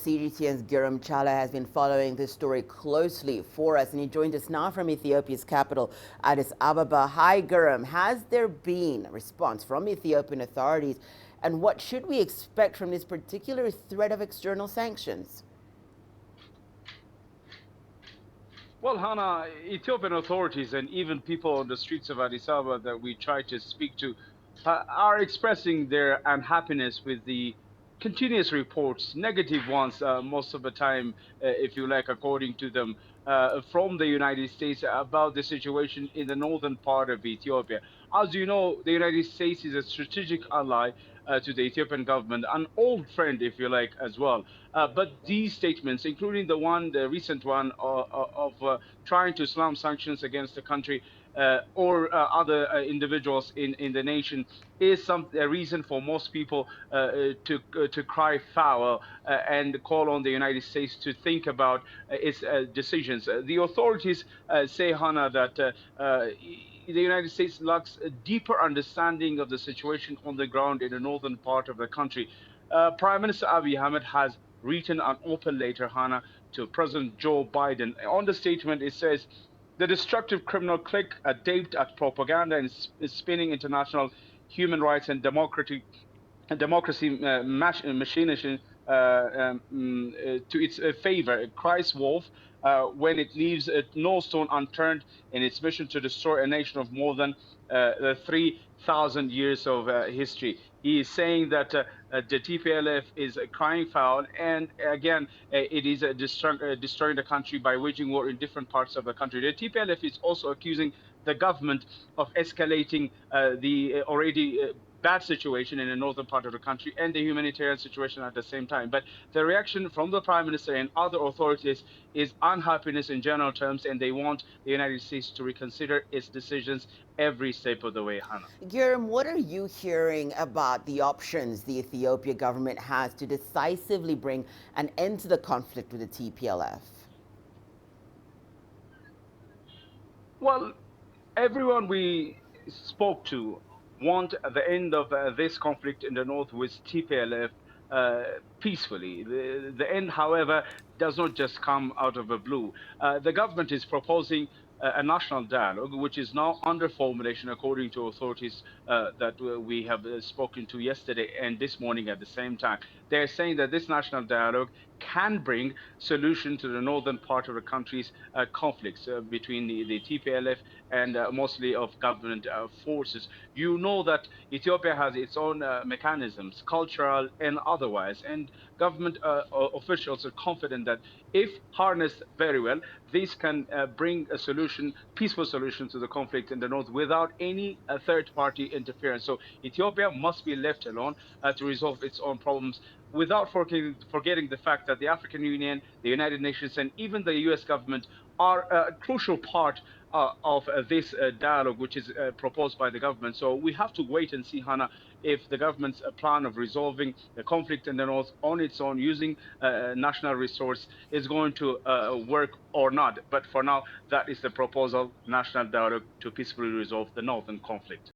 CGTN's Girum Challa has been following this story closely for us, and he joins us now from Ethiopia's capital, Addis Ababa. Hi, Girum. Has there been a response from Ethiopian authorities, and what should we expect from this particular threat of external sanctions? Well, Hannah, Ethiopian authorities and even people on the streets of Addis Ababa that we try to speak to are expressing their unhappiness with the continuous reports, negative ones, most of the time, if you like, according to them, from the United States about the situation in the northern part of Ethiopia. As you know, the United States is a strategic ally to the Ethiopian government, an old friend, if you like, as well. But these statements, including the recent one of trying to slam sanctions against the country or other individuals in the nation, is a reason for most people to cry foul and call on the United States to think about its decisions. The authorities say, Hannah, that the United States lacks a deeper understanding of the situation on the ground in the northern part of the country. Prime Minister Abiy Ahmed has written an open letter, Hannah, to President Joe Biden. On the statement, it says, the destructive criminal clique adept at propaganda and spinning international human rights and democracy machination to its favor cries wolf when it leaves no stone unturned in its mission to destroy a nation of more than 3,000 years of history. He is saying that the TPLF is crying foul, and again, it is destroying the country by waging war in different parts of the country. The TPLF is also accusing the government of escalating the already bad situation in the northern part of the country and the humanitarian situation at the same time. But the reaction from the Prime Minister and other authorities is unhappiness in general terms, and they want the United States to reconsider its decisions every step of the way, Hannah. Girum, what are you hearing about the options the Ethiopia government has to decisively bring an end to the conflict with the TPLF? Well, everyone we spoke to want the end of this conflict in the north with TPLF peacefully. The end, however, does not just come out of the blue. The government is proposing a national dialogue, which is now under formulation according to authorities that we have spoken to yesterday and this morning at the same time. They're saying that this national dialogue can bring solution to the northern part of the country's conflicts between the TPLF and mostly of government forces. You know that Ethiopia has its own mechanisms, cultural and otherwise, and government officials are confident that if harnessed very well, this can bring a solution, peaceful solution to the conflict in the north without any third-party interference. So Ethiopia must be left alone to resolve its own problems without forgetting the fact that the African Union, the United Nations, and even the US government are a crucial part of this dialogue, which is proposed by the government. So we have to wait and see, Hannah, if the government's plan of resolving the conflict in the north on its own using national resource is going to work or not. But for now, that is the proposal, national dialogue to peacefully resolve the northern conflict.